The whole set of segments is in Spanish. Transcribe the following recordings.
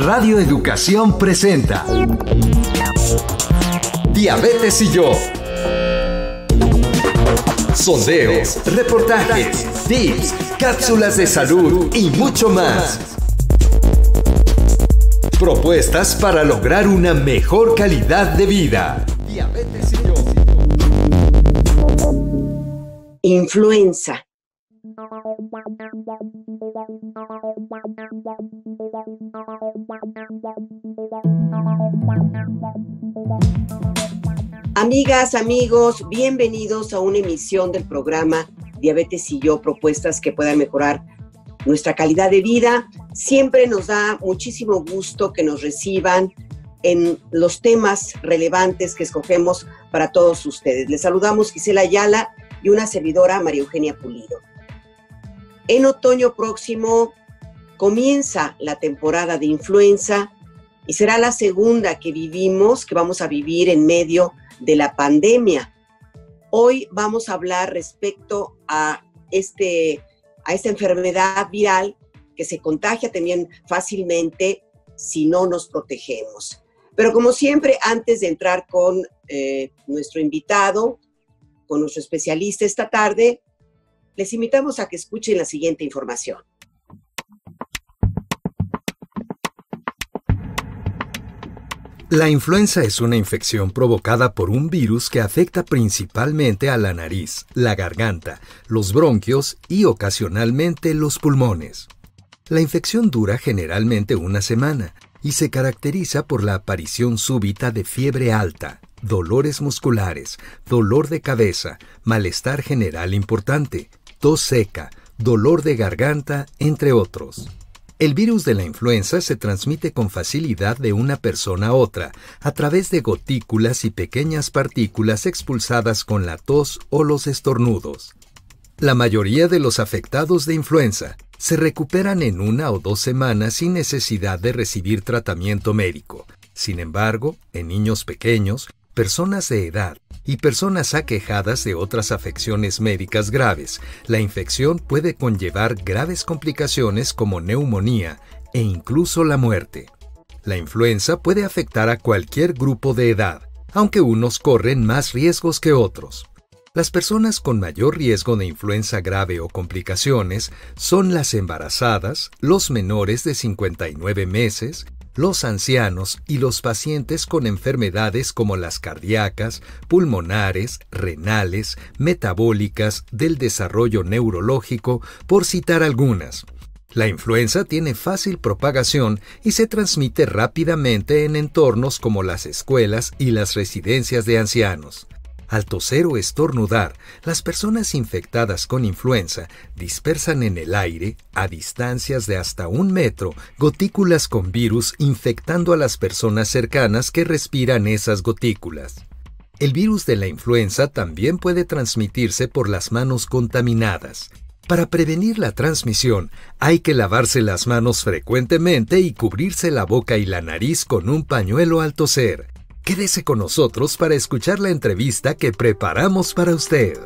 Radio Educación presenta Diabetes y yo. Sondeos, reportajes, tips, cápsulas de salud y mucho más. Propuestas para lograr una mejor calidad de vida. Diabetes y yo. Influenza. Amigas, amigos, bienvenidos a una emisión del programa Diabetes y yo, propuestas que puedan mejorar nuestra calidad de vida. Siempre nos da muchísimo gusto que nos reciban en los temas relevantes que escogemos para todos ustedes. Les saludamos Gisela Ayala y una servidora, María Eugenia Pulido. En otoño próximo comienza la temporada de influenza y será la segunda que vamos a vivir en medio de la pandemia. Hoy vamos a hablar respecto a esta enfermedad viral que se contagia también fácilmente si no nos protegemos. Pero como siempre, antes de entrar con nuestro invitado, con nuestro especialista esta tarde, les invitamos a que escuchen la siguiente información. La influenza es una infección provocada por un virus que afecta principalmente a la nariz, la garganta, los bronquios y ocasionalmente los pulmones. La infección dura generalmente una semana y se caracteriza por la aparición súbita de fiebre alta, dolores musculares, dolor de cabeza, malestar general importante, tos seca, dolor de garganta, entre otros. El virus de la influenza se transmite con facilidad de una persona a otra a través de gotículas y pequeñas partículas expulsadas con la tos o los estornudos. La mayoría de los afectados de influenza se recuperan en 1 o 2 semanas sin necesidad de recibir tratamiento médico. Sin embargo, en niños pequeños, personas de edad y personas aquejadas de otras afecciones médicas graves, la infección puede conllevar graves complicaciones como neumonía e incluso la muerte. La influenza puede afectar a cualquier grupo de edad, aunque unos corren más riesgos que otros. Las personas con mayor riesgo de influenza grave o complicaciones son las embarazadas, los menores de 59 meses, los ancianos y los pacientes con enfermedades como las cardíacas, pulmonares, renales, metabólicas, del desarrollo neurológico, por citar algunas. La influenza tiene fácil propagación y se transmite rápidamente en entornos como las escuelas y las residencias de ancianos. Al toser o estornudar, las personas infectadas con influenza dispersan en el aire, a distancias de hasta 1 metro, gotículas con virus infectando a las personas cercanas que respiran esas gotículas. El virus de la influenza también puede transmitirse por las manos contaminadas. Para prevenir la transmisión, hay que lavarse las manos frecuentemente y cubrirse la boca y la nariz con un pañuelo al toser. Quédese con nosotros para escuchar la entrevista que preparamos para usted.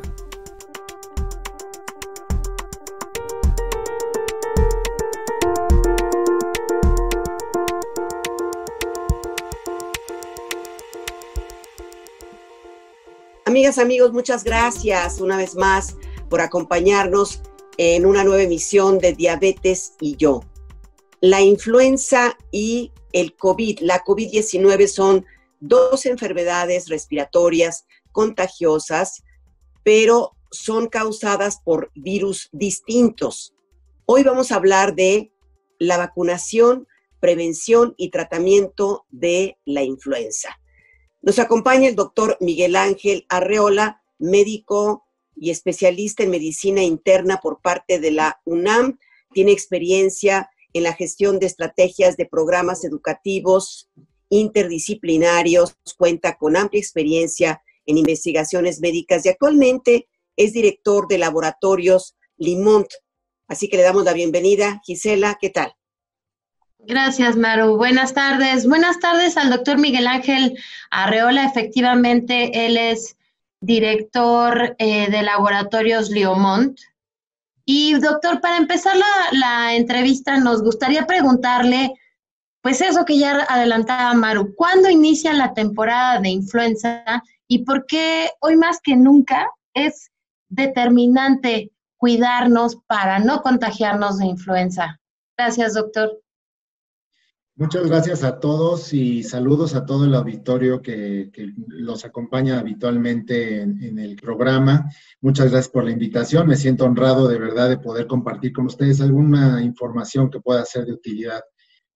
Amigas, amigos, muchas gracias una vez más por acompañarnos en una nueva emisión de Diabetes y yo. La influenza y el COVID, la COVID-19 son 2 enfermedades respiratorias contagiosas, pero son causadas por virus distintos. Hoy vamos a hablar de la vacunación, prevención y tratamiento de la influenza. Nos acompaña el doctor Miguel Ángel Arreola, médico y especialista en medicina interna por parte de la UNAM. Tiene experiencia en la gestión de estrategias de programas educativos interdisciplinarios, cuenta con amplia experiencia en investigaciones médicas y actualmente es director de Laboratorios Limont. Así que le damos la bienvenida. Gisela, ¿qué tal? Gracias, Maru. Buenas tardes. Buenas tardes al doctor Miguel Ángel Arreola. Efectivamente, él es director de Laboratorios Limont. Y doctor, para empezar la entrevista, nos gustaría preguntarle pues eso que ya adelantaba Maru, ¿cuándo inicia la temporada de influenza y por qué hoy más que nunca es determinante cuidarnos para no contagiarnos de influenza? Gracias, doctor. Muchas gracias a todos y saludos a todo el auditorio que los acompaña habitualmente en el programa. Muchas gracias por la invitación. Me siento honrado de verdad de poder compartir con ustedes alguna información que pueda ser de utilidad.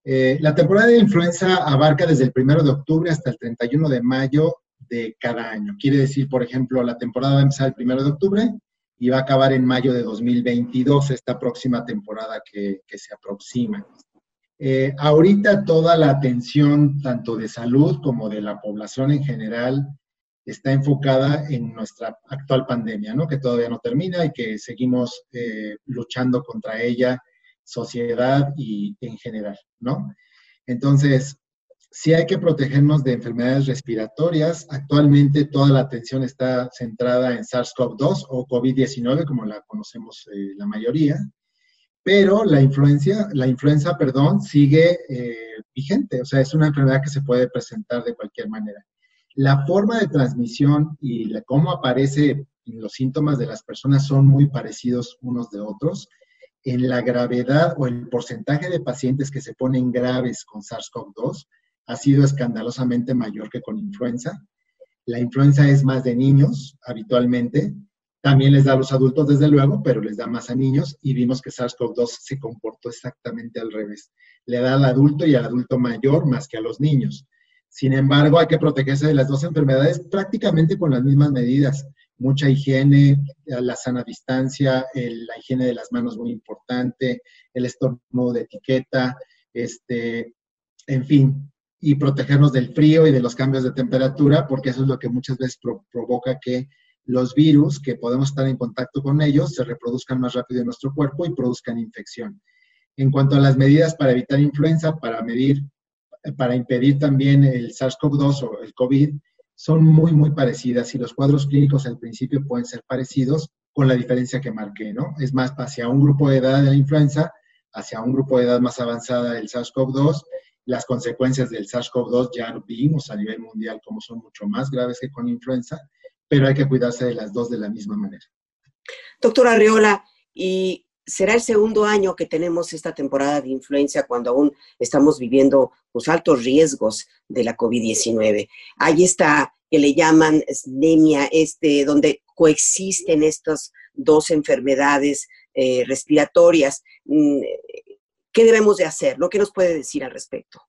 La temporada de influenza abarca desde el 1 de octubre hasta el 31 de mayo de cada año. Quiere decir, por ejemplo, la temporada va a empezar el 1 de octubre y va a acabar en mayo de 2022, esta próxima temporada que se aproxima. Ahorita toda la atención, tanto de salud como de la población en general, está enfocada en nuestra actual pandemia, ¿no? Que todavía no termina y que seguimos luchando contra ella, sociedad y en general, ¿no? Entonces, sí hay que protegernos de enfermedades respiratorias. Actualmente toda la atención está centrada en SARS-CoV-2 o COVID-19, como la conocemos la mayoría. Pero la influenza, sigue vigente, o sea, es una enfermedad que se puede presentar de cualquier manera. La forma de transmisión y cómo aparece los síntomas de las personas son muy parecidos unos de otros. En la gravedad o el porcentaje de pacientes que se ponen graves con SARS-CoV-2 ha sido escandalosamente mayor que con influenza. La influenza es más de niños, habitualmente. También les da a los adultos, desde luego, pero les da más a niños y vimos que SARS-CoV-2 se comportó exactamente al revés. Le da al adulto y al adulto mayor más que a los niños. Sin embargo, hay que protegerse de las dos enfermedades prácticamente con las mismas medidas. Mucha higiene, la sana distancia, la higiene de las manos muy importante, el estornudo de etiqueta, en fin, y protegernos del frío y de los cambios de temperatura, porque eso es lo que muchas veces provoca que los virus, que podemos estar en contacto con ellos, se reproduzcan más rápido en nuestro cuerpo y produzcan infección. En cuanto a las medidas para evitar influenza, para impedir también el SARS-CoV-2 o el COVID, son muy, muy parecidas y los cuadros clínicos al principio pueden ser parecidos con la diferencia que marqué, ¿no? Es más, hacia un grupo de edad de la influenza, hacia un grupo de edad más avanzada del SARS-CoV-2, las consecuencias del SARS-CoV-2 ya lo vimos a nivel mundial como son mucho más graves que con influenza, pero hay que cuidarse de las dos de la misma manera. Doctora Arreola, y será el segundo año que tenemos esta temporada de influenza cuando aún estamos viviendo los altos riesgos de la COVID-19. Hay esta que le llaman endemia, donde coexisten estas dos enfermedades respiratorias. ¿Qué debemos de hacer? ¿Qué nos puede decir al respecto?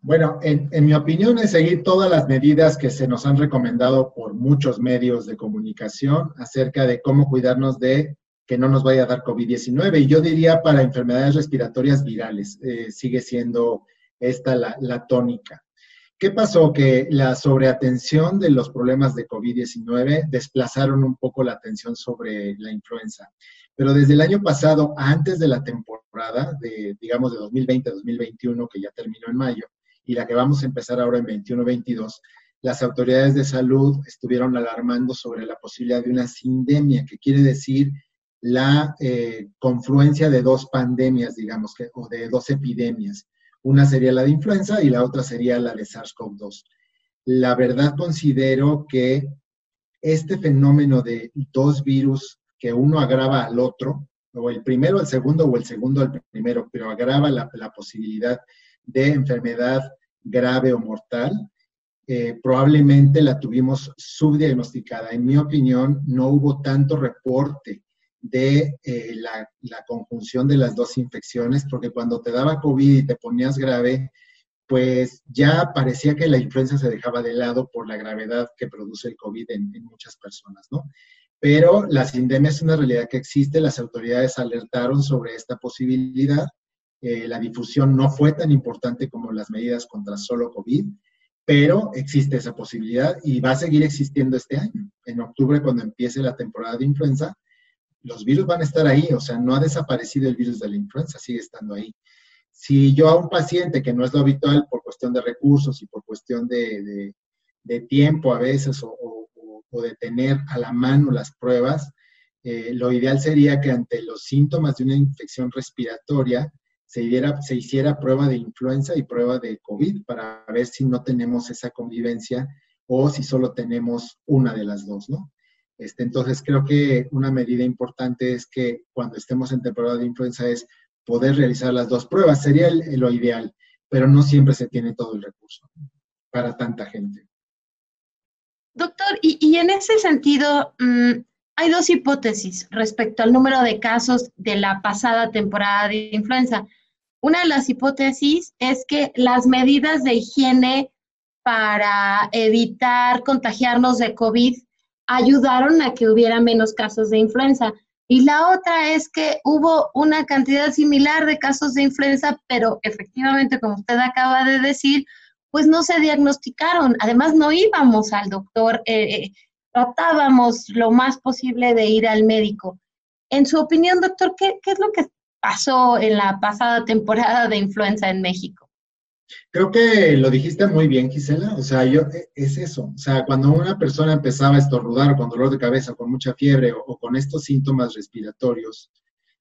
Bueno, en mi opinión es seguir todas las medidas que se nos han recomendado por muchos medios de comunicación acerca de cómo cuidarnos de que no nos vaya a dar COVID-19. Y yo diría para enfermedades respiratorias virales, sigue siendo esta la tónica. ¿Qué pasó? Que la sobreatención de los problemas de COVID-19 desplazaron un poco la atención sobre la influenza. Pero desde el año pasado, antes de la temporada, digamos de 2020-2021, que ya terminó en mayo, y la que vamos a empezar ahora en 21-22, las autoridades de salud estuvieron alarmando sobre la posibilidad de una sindemia, que quiere decir la confluencia de dos pandemias, digamos, o de dos epidemias. Una sería la de influenza y la otra sería la de SARS-CoV-2. La verdad considero que este fenómeno de dos virus que uno agrava al otro, o el primero al segundo o el segundo al primero, pero agrava la posibilidad de enfermedad grave o mortal, probablemente la tuvimos subdiagnosticada. En mi opinión, no hubo tanto reporte de la conjunción de las dos infecciones, porque cuando te daba COVID y te ponías grave, pues ya parecía que la influenza se dejaba de lado por la gravedad que produce el COVID en muchas personas, ¿no? Pero la sindemia es una realidad que existe, las autoridades alertaron sobre esta posibilidad, la difusión no fue tan importante como las medidas contra solo COVID, pero existe esa posibilidad y va a seguir existiendo este año. En octubre, cuando empiece la temporada de influenza, los virus van a estar ahí, o sea, no ha desaparecido el virus de la influenza, sigue estando ahí. Si yo a un paciente, que no es lo habitual por cuestión de recursos y por cuestión de tiempo a veces, o de tener a la mano las pruebas, lo ideal sería que ante los síntomas de una infección respiratoria se hiciera prueba de influenza y prueba de COVID para ver si no tenemos esa convivencia o si solo tenemos una de las dos, ¿no? Entonces, creo que una medida importante es que cuando estemos en temporada de influenza es poder realizar las dos pruebas. Sería lo ideal, pero no siempre se tiene todo el recurso para tanta gente. Doctor, y en ese sentido, hay dos hipótesis respecto al número de casos de la pasada temporada de influenza. Una de las hipótesis es que las medidas de higiene para evitar contagiarnos de COVID ayudaron a que hubiera menos casos de influenza. Y la otra es que hubo una cantidad similar de casos de influenza, pero efectivamente, como usted acaba de decir, pues no se diagnosticaron. Además, no íbamos al doctor, tratábamos lo más posible de ir al médico. En su opinión, doctor, ¿qué es lo que pasó en la pasada temporada de influenza en México? Creo que lo dijiste muy bien, Gisela. O sea, es eso. O sea, cuando una persona empezaba a estornudar con dolor de cabeza, con mucha fiebre o con estos síntomas respiratorios,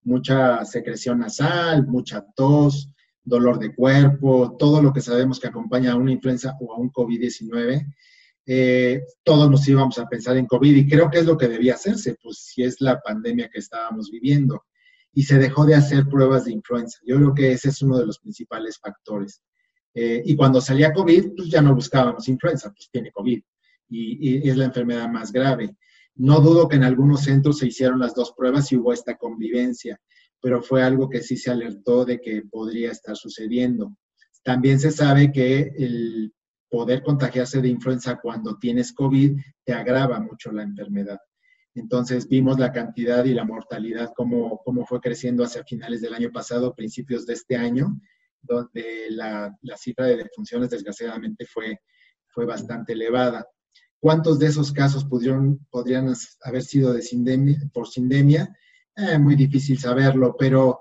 mucha secreción nasal, mucha tos, dolor de cuerpo, todo lo que sabemos que acompaña a una influenza o a un COVID-19, todos nos íbamos a pensar en COVID y creo que es lo que debía hacerse, pues si es la pandemia que estábamos viviendo. Y se dejó de hacer pruebas de influenza. Yo creo que ese es uno de los principales factores. Y cuando salía COVID, pues ya no buscábamos influenza, pues tiene COVID y es la enfermedad más grave. No dudo que en algunos centros se hicieron las dos pruebas y hubo esta convivencia, pero fue algo que sí se alertó de que podría estar sucediendo. También se sabe que el poder contagiarse de influenza cuando tienes COVID te agrava mucho la enfermedad. Entonces vimos la cantidad y la mortalidad cómo fue creciendo hacia finales del año pasado, principios de este año, donde la cifra de defunciones desgraciadamente fue bastante elevada. ¿Cuántos de esos casos podrían haber sido por sindemia? Muy difícil saberlo, pero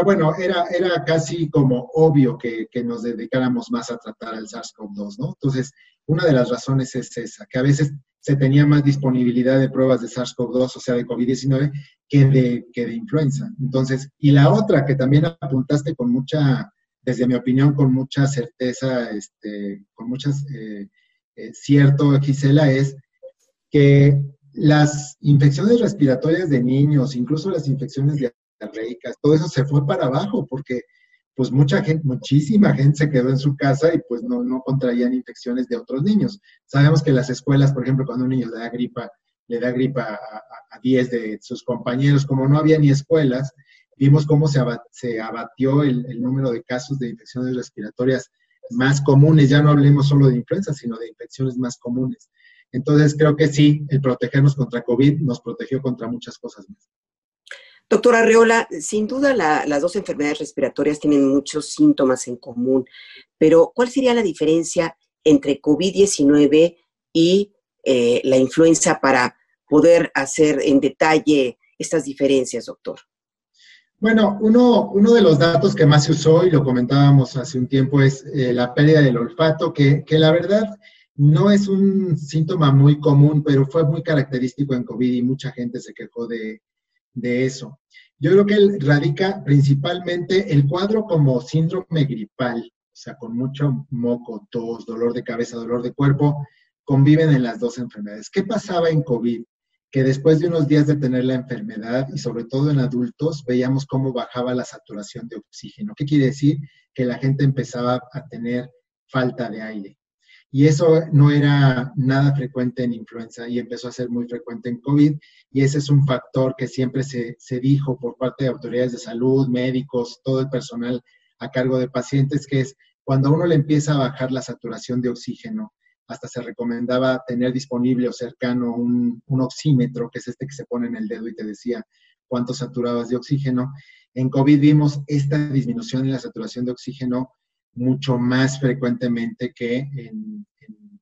bueno, era casi como obvio que nos dedicáramos más a tratar al SARS-CoV-2, ¿no? Entonces, una de las razones es esa, que a veces se tenía más disponibilidad de pruebas de SARS-CoV-2, o sea, de COVID-19, que de influenza. Entonces, y la otra que también apuntaste con mucha, desde mi opinión, con mucha certeza, con muchas, cierto, Gisela, es que las infecciones respiratorias de niños, incluso las infecciones diarreicas, todo eso se fue para abajo porque pues muchísima gente se quedó en su casa y pues no contraían infecciones de otros niños. Sabemos que las escuelas, por ejemplo, cuando un niño le da gripa a 10 de sus compañeros, como no había ni escuelas, vimos cómo se abatió el número de casos de infecciones respiratorias más comunes. Ya no hablemos solo de influenza, sino de infecciones más comunes. Entonces, creo que sí, el protegernos contra COVID nos protegió contra muchas cosas más. Doctora Arreola, sin duda las dos enfermedades respiratorias tienen muchos síntomas en común, pero ¿cuál sería la diferencia entre COVID-19 y la influenza para poder hacer en detalle estas diferencias, doctor? Bueno, uno de los datos que más se usó, y lo comentábamos hace un tiempo, es la pérdida del olfato, que la verdad no es un síntoma muy común, pero fue muy característico en COVID y mucha gente se quejó de eso. Yo creo que radica principalmente el cuadro como síndrome gripal, o sea, con mucho moco, tos, dolor de cabeza, dolor de cuerpo, conviven en las dos enfermedades. ¿Qué pasaba en COVID? Que después de unos días de tener la enfermedad, y sobre todo en adultos, veíamos cómo bajaba la saturación de oxígeno. ¿Qué quiere decir? Que la gente empezaba a tener falta de aire. Y eso no era nada frecuente en influenza y empezó a ser muy frecuente en COVID. Y ese es un factor que siempre se dijo por parte de autoridades de salud, médicos, todo el personal a cargo de pacientes, que es cuando a uno le empieza a bajar la saturación de oxígeno, hasta se recomendaba tener disponible o cercano un oxímetro, que es este que se pone en el dedo y te decía cuánto saturabas de oxígeno. En COVID vimos esta disminución en la saturación de oxígeno mucho más frecuentemente que en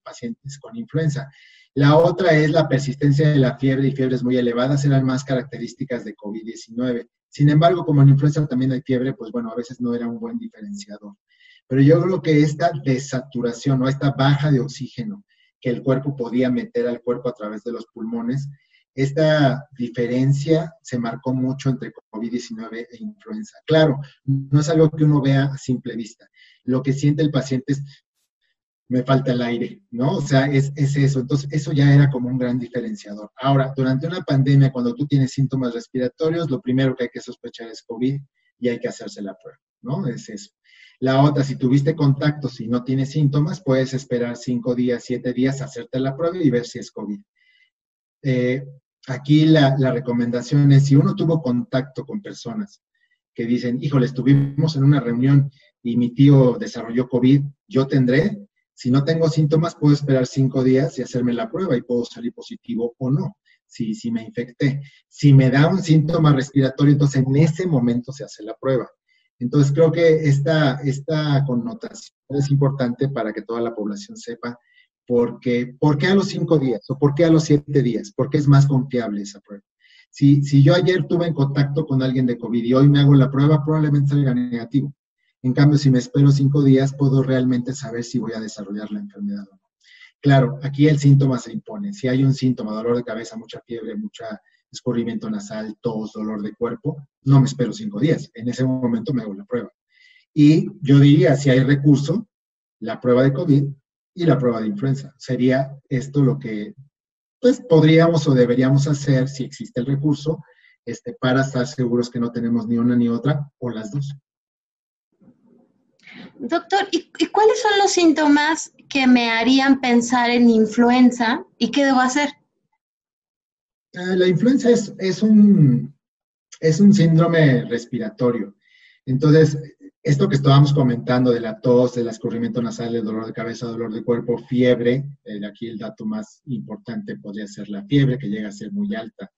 pacientes con influenza. La otra es la persistencia de la fiebre y fiebres muy elevadas, eran más características de COVID-19. Sin embargo, como en influenza también hay fiebre, pues bueno, a veces no era un buen diferenciador. Pero yo creo que esta desaturación o esta baja de oxígeno que el cuerpo podía meter al cuerpo a través de los pulmones, esta diferencia se marcó mucho entre COVID-19 e influenza. Claro, no es algo que uno vea a simple vista. Lo que siente el paciente es, me falta el aire, ¿no? O sea, es eso. Entonces, eso ya era como un gran diferenciador. Ahora, durante una pandemia, cuando tú tienes síntomas respiratorios, lo primero que hay que sospechar es COVID y hay que hacerse la prueba, ¿no? Es eso. La otra, si tuviste contactos y no tienes síntomas, puedes esperar 5 días, 7 días, hacerte la prueba y ver si es COVID. Aquí la recomendación es, si uno tuvo contacto con personas que dicen, híjole, estuvimos en una reunión y mi tío desarrolló COVID, yo tendré. Si no tengo síntomas, puedo esperar 5 días y hacerme la prueba y puedo salir positivo o no, si me infecté. Si me da un síntoma respiratorio, entonces en ese momento se hace la prueba. Entonces creo que esta connotación es importante para que toda la población sepa por qué a los 5 días o por qué a los 7 días, por qué es más confiable esa prueba. Si yo ayer tuve en contacto con alguien de COVID y hoy me hago la prueba, probablemente salga negativo. En cambio, si me espero 5 días, puedo realmente saber si voy a desarrollar la enfermedad o no. Claro, aquí el síntoma se impone. Si hay un síntoma, dolor de cabeza, mucha fiebre, mucho escurrimiento nasal, tos, dolor de cuerpo, no me espero 5 días. En ese momento me hago la prueba. Y yo diría, si hay recurso, la prueba de COVID y la prueba de influenza. Sería esto lo que pues, podríamos o deberíamos hacer, si existe el recurso, para estar seguros que no tenemos ni una ni otra, o las dos. Doctor, ¿y cuáles son los síntomas que me harían pensar en influenza y qué debo hacer? La influenza es un síndrome respiratorio. Entonces, esto que estábamos comentando de la tos, del escurrimiento nasal, el dolor de cabeza, dolor de cuerpo, fiebre, aquí el dato más importante podría ser la fiebre, que llega a ser muy alta.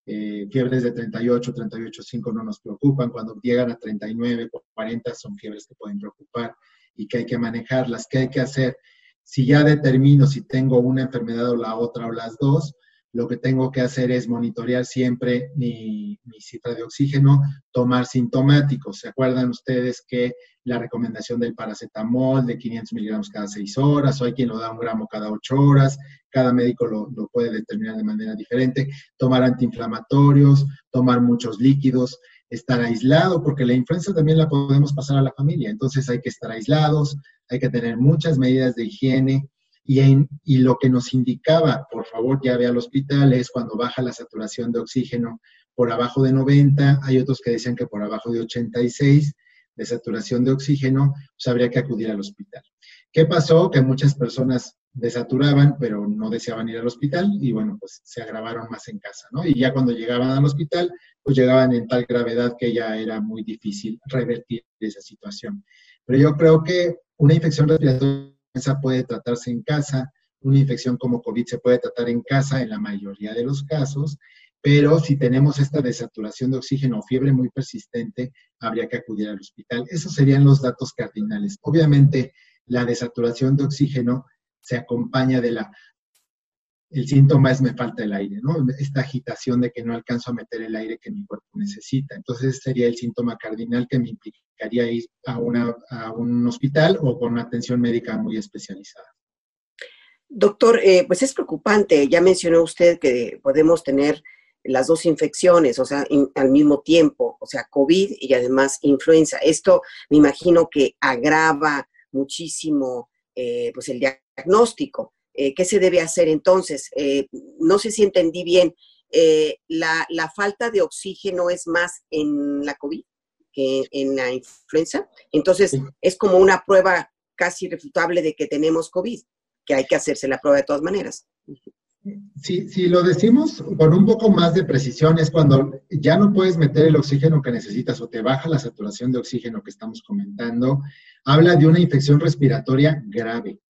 Fiebres de 38, 38,5 no nos preocupan. Cuando llegan a 39, 40 son fiebres que pueden preocupar y que hay que manejarlas. ¿Qué hay que hacer? Si ya determino si tengo una enfermedad o la otra o las dos, lo que tengo que hacer es monitorear siempre mi cifra de oxígeno, tomar sintomáticos. ¿Se acuerdan ustedes que la recomendación del paracetamol de 500 miligramos cada 6 horas, o hay quien lo da 1 gramo cada 8 horas, cada médico lo puede determinar de manera diferente, tomar antiinflamatorios, tomar muchos líquidos, estar aislado, porque la influenza también la podemos pasar a la familia, entonces hay que estar aislados, hay que tener muchas medidas de higiene, y lo que nos indicaba, por favor, ya ve al hospital, es cuando baja la saturación de oxígeno por abajo de 90, hay otros que decían que por abajo de 86 de saturación de oxígeno, pues habría que acudir al hospital. ¿Qué pasó? Que muchas personas desaturaban, pero no deseaban ir al hospital, y bueno, pues se agravaron más en casa, ¿no? Y ya cuando llegaban al hospital, pues llegaban en tal gravedad que ya era muy difícil revertir esa situación. Pero yo creo que una infección respiratoria puede tratarse en casa, una infección como COVID se puede tratar en casa en la mayoría de los casos, pero si tenemos esta desaturación de oxígeno o fiebre muy persistente, habría que acudir al hospital. Esos serían los datos cardinales. Obviamente, la desaturación de oxígeno se acompaña el síntoma es me falta el aire, ¿no? Esta agitación de que no alcanzo a meter el aire que mi cuerpo necesita. Entonces, ese sería el síntoma cardinal que me implicaría ir a un hospital o con una atención médica muy especializada. Doctor, pues es preocupante. Ya mencionó usted que podemos tener las dos infecciones, o sea, al mismo tiempo, o sea, COVID y además influenza. Esto me imagino que agrava muchísimo pues el diagnóstico. ¿Qué se debe hacer entonces? No sé si entendí bien. ¿La falta de oxígeno es más en la COVID que en la influenza? Entonces, sí, es como una prueba casi irrefutable de que tenemos COVID, que hay que hacerse la prueba de todas maneras. Si lo decimos con un poco más de precisión, es cuando ya no puedes meter el oxígeno que necesitas o te baja la saturación de oxígeno que estamos comentando, habla de una infección respiratoria grave,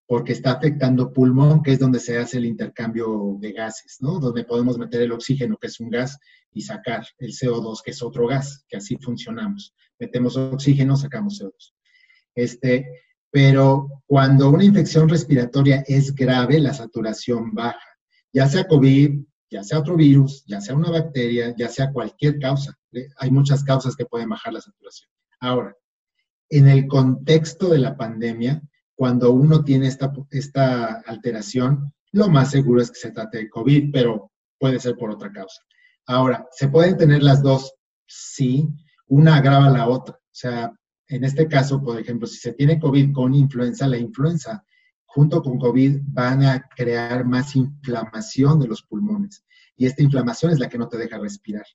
porque está afectando pulmón, que es donde se hace el intercambio de gases, ¿no? Donde podemos meter el oxígeno, que es un gas, y sacar el CO2, que es otro gas, que así funcionamos. Metemos oxígeno, sacamos CO2. Pero cuando una infección respiratoria es grave, la saturación baja. Ya sea COVID, ya sea otro virus, ya sea una bacteria, ya sea cualquier causa. Hay muchas causas que pueden bajar la saturación. Ahora, en el contexto de la pandemia, cuando uno tiene esta alteración, lo más seguro es que se trate de COVID, pero puede ser por otra causa. Ahora, ¿se pueden tener las dos? Sí, una agrava la otra. O sea, en este caso, por ejemplo, si se tiene COVID con influenza, la influenza junto con COVID van a crear más inflamación de los pulmones. Y esta inflamación es la que no te deja respirar.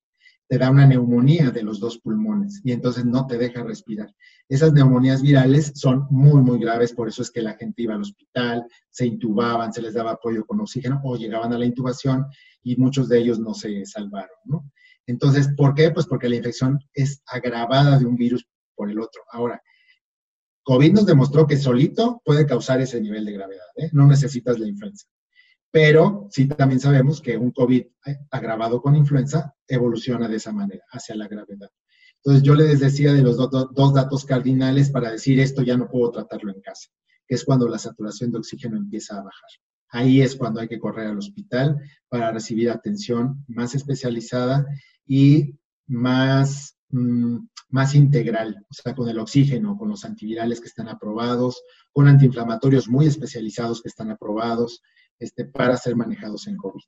Te da una neumonía de los dos pulmones y entonces no te deja respirar. Esas neumonías virales son muy, muy graves, por eso es que la gente iba al hospital, se intubaban, se les daba apoyo con oxígeno o llegaban a la intubación y muchos de ellos no se salvaron, ¿no? Entonces, ¿por qué? Pues porque la infección es agravada de un virus por el otro. Ahora, COVID nos demostró que solito puede causar ese nivel de gravedad, ¿eh? No necesitas la influenza. Pero sí también sabemos que un COVID agravado con influenza evoluciona de esa manera, hacia la gravedad. Entonces yo les decía de los dos datos cardinales para decir esto ya no puedo tratarlo en casa, que es cuando la saturación de oxígeno empieza a bajar. Ahí es cuando hay que correr al hospital para recibir atención más especializada y más integral, o sea, con el oxígeno, con los antivirales que están aprobados, con antiinflamatorios muy especializados que están aprobados, para ser manejados en COVID.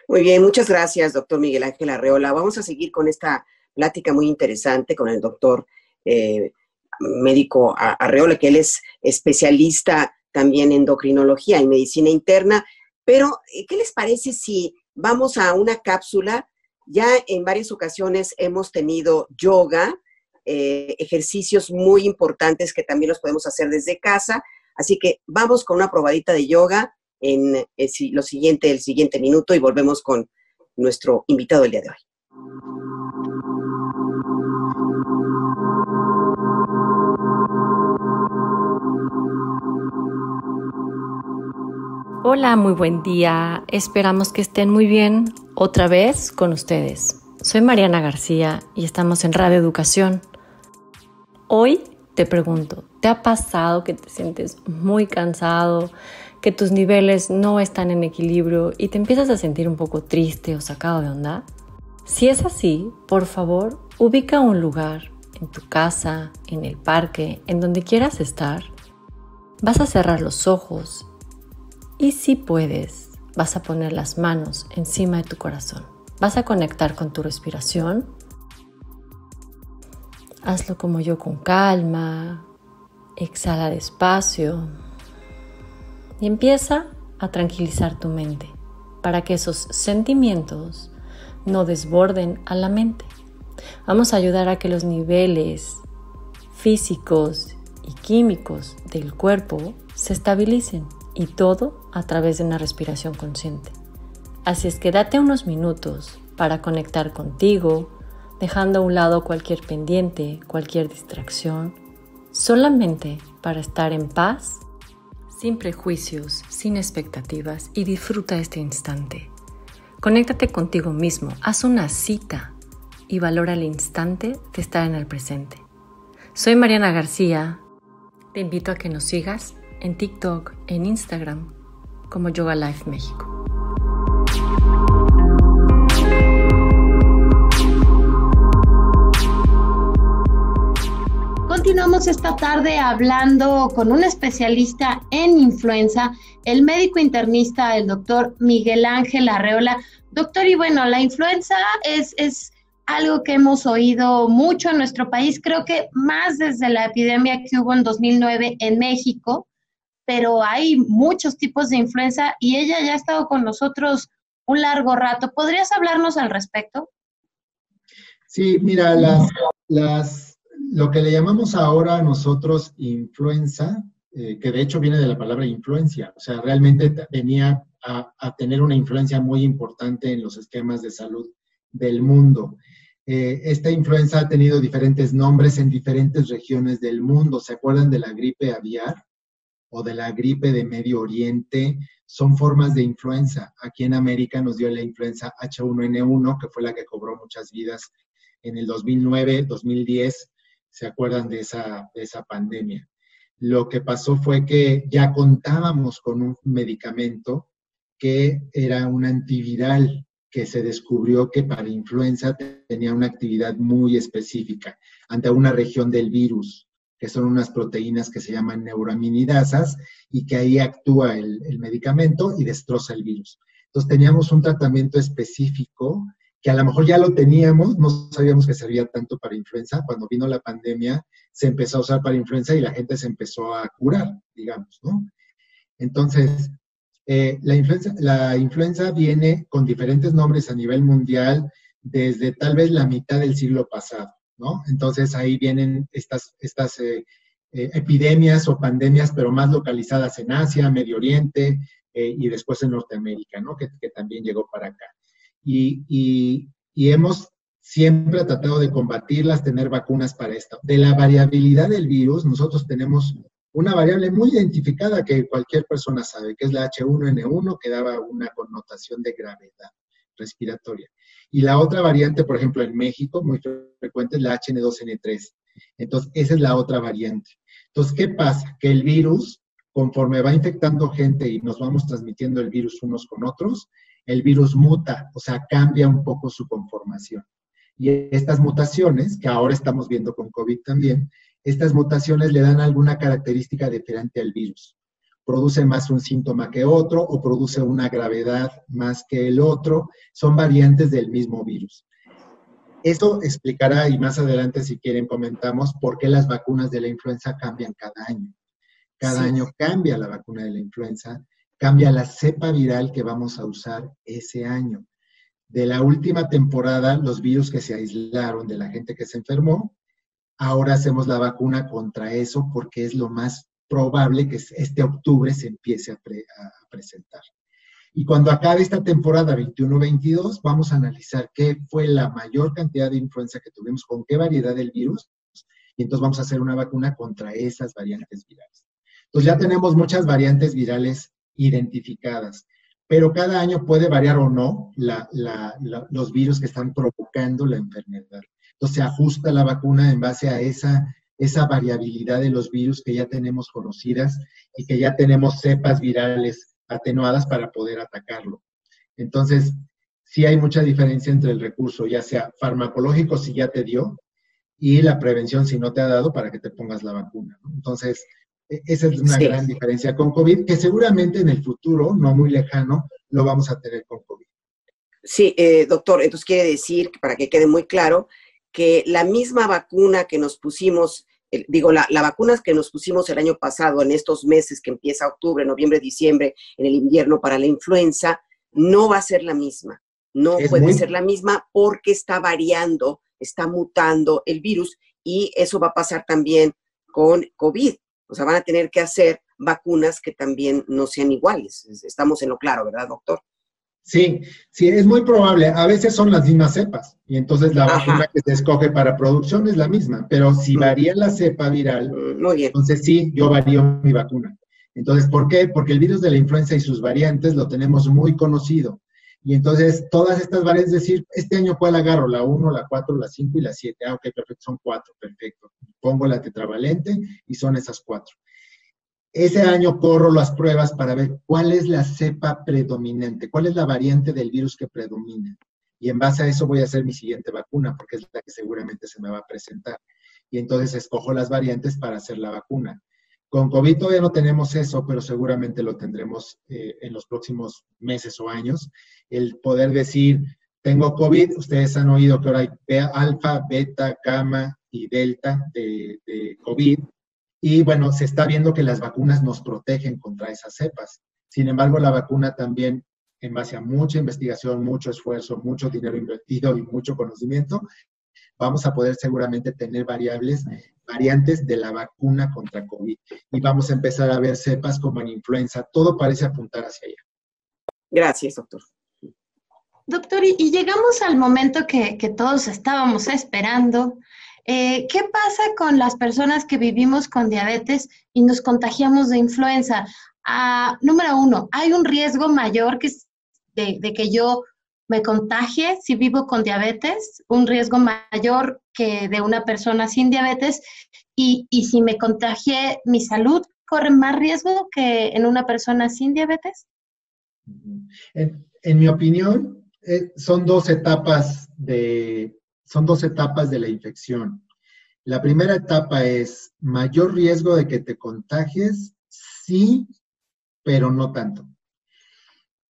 Muy bien, muchas gracias, doctor Miguel Ángel Arreola. Vamos a seguir con esta plática muy interesante con el doctor médico Arreola, que él es especialista también en endocrinología y medicina interna. Pero, ¿qué les parece si vamos a una cápsula? Ya en varias ocasiones hemos tenido yoga, ejercicios muy importantes que también los podemos hacer desde casa. Así que vamos con una probadita de yoga en el siguiente minuto y volvemos con nuestro invitado del día de hoy. Hola, muy buen día. Esperamos que estén muy bien otra vez con ustedes. Soy Mariana García y estamos en Radio Educación. Hoy te pregunto, ¿te ha pasado que te sientes muy cansado, que tus niveles no están en equilibrio y te empiezas a sentir un poco triste o sacado de onda? Si es así, por favor, ubica un lugar en tu casa, en el parque, en donde quieras estar. Vas a cerrar los ojos y si puedes, vas a poner las manos encima de tu corazón. Vas a conectar con tu respiración. Hazlo como yo, con calma. Exhala despacio. Y empieza a tranquilizar tu mente para que esos sentimientos no desborden a la mente. Vamos a ayudar a que los niveles físicos y químicos del cuerpo se estabilicen y todo a través de una respiración consciente. Así es que date unos minutos para conectar contigo, dejando a un lado cualquier pendiente, cualquier distracción, solamente para estar en paz, sin prejuicios, sin expectativas y disfruta este instante. Conéctate contigo mismo, haz una cita y valora el instante de estar en el presente. Soy Mariana García, te invito a que nos sigas en TikTok, en Instagram, como Yoga Life México. Continuamos esta tarde hablando con un especialista en influenza, el médico internista, el doctor Miguel Ángel Arreola. Doctor, y bueno, la influenza es algo que hemos oído mucho en nuestro país, creo que más desde la epidemia que hubo en 2009 en México, pero hay muchos tipos de influenza y ella ya ha estado con nosotros un largo rato. ¿Podrías hablarnos al respecto? Sí, mira, lo que le llamamos ahora nosotros influenza, que de hecho viene de la palabra influencia, o sea, realmente venía a tener una influencia muy importante en los esquemas de salud del mundo. Esta influenza ha tenido diferentes nombres en diferentes regiones del mundo. ¿Se acuerdan de la gripe aviar o de la gripe de Medio Oriente? Son formas de influenza. Aquí en América nos dio la influenza H1N1, que fue la que cobró muchas vidas en el 2009, 2010. ¿Se acuerdan de esa pandemia? Lo que pasó fue que ya contábamos con un medicamento que era un antiviral, que se descubrió que para influenza tenía una actividad muy específica ante una región del virus, que son unas proteínas que se llaman neuraminidasas y que ahí actúa el medicamento y destroza el virus. Entonces teníamos un tratamiento específico que a lo mejor ya lo teníamos, no sabíamos que servía tanto para influenza. Cuando vino la pandemia se empezó a usar para influenza y la gente se empezó a curar, digamos, ¿no? Entonces, la influenza viene con diferentes nombres a nivel mundial desde tal vez la mitad del siglo pasado, ¿no? Entonces ahí vienen estas epidemias o pandemias, pero más localizadas en Asia, Medio Oriente y después en Norteamérica, ¿no? Que también llegó para acá. Y hemos siempre tratado de combatirlas, tener vacunas para esto. De la variabilidad del virus, nosotros tenemos una variable muy identificada que cualquier persona sabe, que es la H1N1, que daba una connotación de gravedad respiratoria. Y la otra variante, por ejemplo, en México, muy frecuente, es la HN2N3. Entonces, esa es la otra variante. Entonces, ¿qué pasa? Que el virus, conforme va infectando gente y nos vamos transmitiendo el virus unos con otros, el virus muta, o sea, cambia un poco su conformación. Y estas mutaciones, que ahora estamos viendo con COVID también, estas mutaciones le dan alguna característica diferente al virus. Produce más un síntoma que otro o produce una gravedad más que el otro. Son variantes del mismo virus. Esto explicará, y más adelante si quieren comentamos, por qué las vacunas de la influenza cambian cada año. Cada año cambia la vacuna de la influenza, cambia la cepa viral que vamos a usar ese año. De la última temporada, los virus que se aislaron de la gente que se enfermó, ahora hacemos la vacuna contra eso porque es lo más probable que este octubre se empiece a presentar. Y cuando acabe esta temporada 21-22, vamos a analizar qué fue la mayor cantidad de influenza que tuvimos, con qué variedad del virus, y entonces vamos a hacer una vacuna contra esas variantes virales. Entonces ya tenemos muchas variantes virales identificadas, pero cada año puede variar o no los virus que están provocando la enfermedad. Entonces se ajusta la vacuna en base a esa variabilidad de los virus que ya tenemos conocidas y que ya tenemos cepas virales atenuadas para poder atacarlo. Entonces, sí hay mucha diferencia entre el recurso, ya sea farmacológico si ya te dio, y la prevención si no te ha dado para que te pongas la vacuna, ¿no? Entonces, esa es una gran diferencia con COVID, que seguramente en el futuro, no muy lejano, lo vamos a tener con COVID. Sí, doctor, entonces quiere decir, para que quede muy claro, que la misma vacuna que nos pusimos, la vacuna que nos pusimos el año pasado, en estos meses que empieza octubre, noviembre, diciembre, en el invierno para la influenza, no va a ser la misma. No puede ser la misma porque está variando, está mutando el virus, y eso va a pasar también con COVID. O sea, van a tener que hacer vacunas que también no sean iguales. Estamos en lo claro, ¿verdad, doctor? Sí, es muy probable. A veces son las mismas cepas, y entonces la vacuna que se escoge para producción es la misma, pero si varía la cepa viral, entonces sí, yo varío mi vacuna. Entonces, ¿por qué? Porque el virus de la influenza y sus variantes lo tenemos muy conocido. Y entonces, todas estas variantes, es decir, este año ¿cuál agarro? La 1, la 4, la 5 y la 7. Ah, ok, perfecto, son 4, perfecto. Pongo la tetravalente y son esas 4. Ese año corro las pruebas para ver cuál es la cepa predominante, cuál es la variante del virus que predomina. Y en base a eso voy a hacer mi siguiente vacuna, porque es la que seguramente se me va a presentar. Y entonces escojo las variantes para hacer la vacuna. Con COVID todavía no tenemos eso, pero seguramente lo tendremos en los próximos meses o años. El poder decir, tengo COVID, ustedes han oído que ahora hay alfa, beta, gamma y delta de COVID. Y bueno, se está viendo que las vacunas nos protegen contra esas cepas. Sin embargo, la vacuna también, en base a mucha investigación, mucho esfuerzo, mucho dinero invertido y mucho conocimiento, vamos a poder seguramente tener variantes de la vacuna contra COVID. Y vamos a empezar a ver cepas como en influenza. Todo parece apuntar hacia allá. Gracias, doctor. Doctor, y llegamos al momento que todos estábamos esperando. ¿Qué pasa con las personas que vivimos con diabetes y nos contagiamos de influenza? Número 1, ¿hay un riesgo mayor de que yo me contagie si vivo con diabetes? ¿Un riesgo mayor que de una persona sin diabetes? Y si me contagié, ¿mi salud corre más riesgo que en una persona sin diabetes? En mi opinión, son dos etapas de la infección. La primera etapa es mayor riesgo de que te contagies, sí, pero no tanto.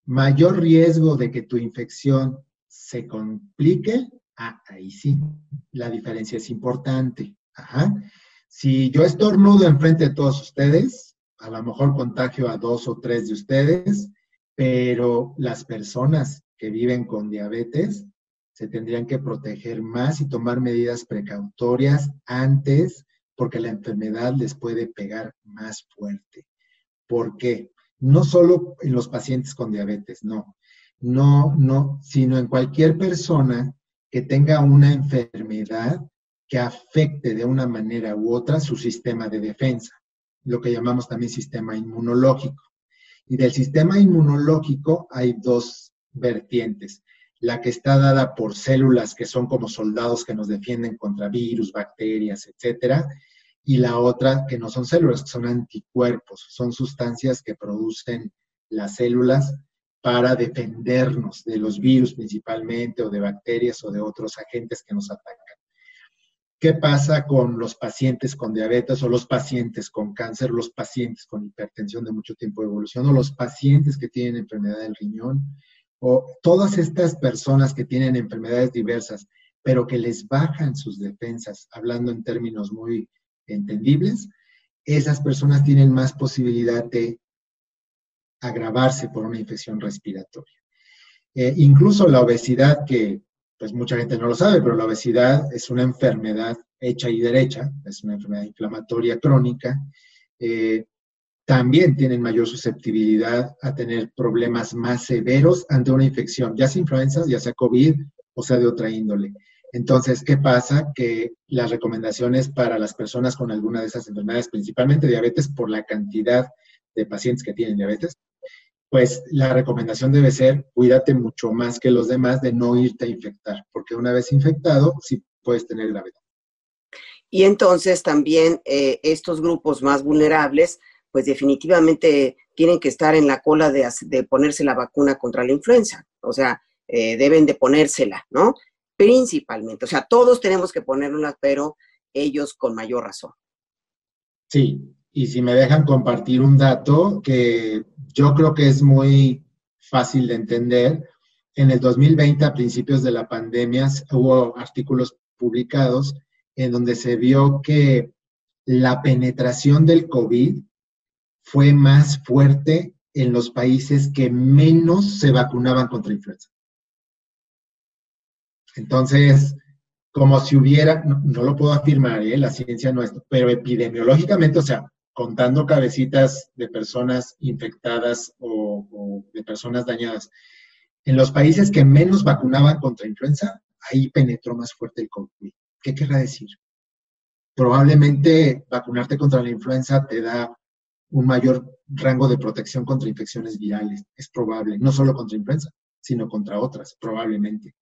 mayor riesgo de que tu infección se complique, ahí sí, la diferencia es importante. Ajá. Si yo estornudo enfrente de todos ustedes, a lo mejor contagio a 2 o 3 de ustedes, pero las personas que viven con diabetes se tendrían que proteger más y tomar medidas precautorias antes, porque la enfermedad les puede pegar más fuerte. ¿Por qué? No solo en los pacientes con diabetes, no, sino en cualquier persona que tenga una enfermedad que afecte de una manera u otra su sistema de defensa, lo que llamamos también sistema inmunológico. Y del sistema inmunológico hay 2 vertientes. La que está dada por células que son como soldados que nos defienden contra virus, bacterias, etcétera, y la otra que no son células, que son anticuerpos, son sustancias que producen las células para defendernos de los virus principalmente, o de bacterias o de otros agentes que nos atacan. ¿Qué pasa con los pacientes con diabetes o los pacientes con cáncer, los pacientes con hipertensión de mucho tiempo de evolución o los pacientes que tienen enfermedad del riñón o todas estas personas que tienen enfermedades diversas, pero que les bajan sus defensas, hablando en términos muy entendibles? Esas personas tienen más posibilidad de agravarse por una infección respiratoria. Incluso la obesidad, que pues mucha gente no lo sabe, pero la obesidad es una enfermedad hecha y derecha, es una enfermedad inflamatoria crónica, también tienen mayor susceptibilidad a tener problemas más severos ante una infección, ya sea influenza, ya sea COVID o sea de otra índole. Entonces, ¿qué pasa? Que las recomendaciones para las personas con alguna de esas enfermedades, principalmente diabetes, por la cantidad de pacientes que tienen diabetes, pues la recomendación debe ser, cuídate mucho más que los demás de no irte a infectar, porque una vez infectado, sí puedes tener gravedad. Y entonces también estos grupos más vulnerables, pues definitivamente tienen que estar en la cola de ponerse la vacuna contra la influenza. O sea, deben de ponérsela, ¿no? Principalmente. O sea, todos tenemos que ponérnosla, pero ellos con mayor razón. Sí, y si me dejan compartir un dato que yo creo que es muy fácil de entender. En el 2020, a principios de la pandemia, hubo artículos publicados en donde se vio que la penetración del COVID fue más fuerte en los países que menos se vacunaban contra influenza. Entonces, como si hubiera, no lo puedo afirmar, la ciencia no es, pero epidemiológicamente, o sea, contando cabecitas de personas infectadas o de personas dañadas, en los países que menos vacunaban contra influenza, ahí penetró más fuerte el COVID. ¿Qué querrá decir? Probablemente vacunarte contra la influenza te da un mayor rango de protección contra infecciones virales. Es probable, no solo contra influenza, sino contra otras, probablemente.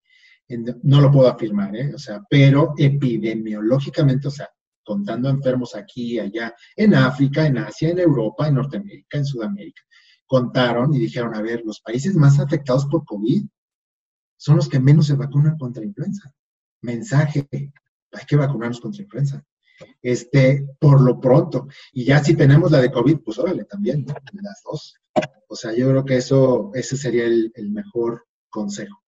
No lo puedo afirmar, o sea, pero epidemiológicamente, o sea, contando enfermos aquí y allá, en África, en Asia, en Europa, en Norteamérica, en Sudamérica, contaron y dijeron, a ver, los países más afectados por COVID son los que menos se vacunan contra influenza. Mensaje, hay que vacunarnos contra influenza. Por lo pronto. Y ya si tenemos la de COVID, pues órale, también, las 2. O sea, yo creo que ese sería el mejor consejo.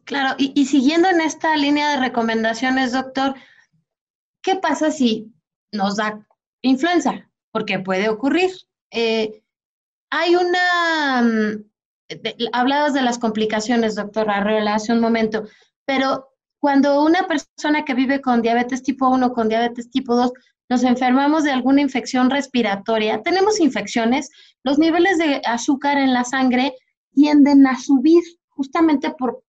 Claro, y siguiendo en esta línea de recomendaciones, doctor, ¿qué pasa si nos da influenza? Porque puede ocurrir. Hay hablabas de las complicaciones, doctor Arreola, hace un momento, pero cuando una persona que vive con diabetes tipo 1, con diabetes tipo 2, nos enfermamos de alguna infección respiratoria, tenemos infecciones, los niveles de azúcar en la sangre tienden a subir justamente por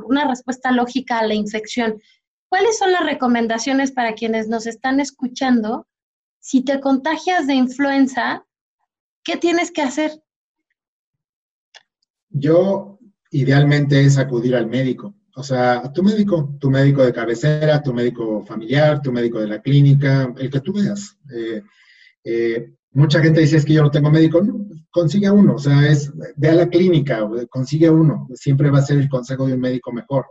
una respuesta lógica a la infección. ¿Cuáles son las recomendaciones para quienes nos están escuchando? Si te contagias de influenza, ¿qué tienes que hacer? Yo, idealmente, es acudir al médico. O sea, tu médico de cabecera, tu médico familiar, tu médico de la clínica, el que tú veas. Mucha gente dice, es que yo no tengo médico. No, consigue uno. O sea, ve a la clínica, consigue uno. Siempre va a ser el consejo de un médico mejor.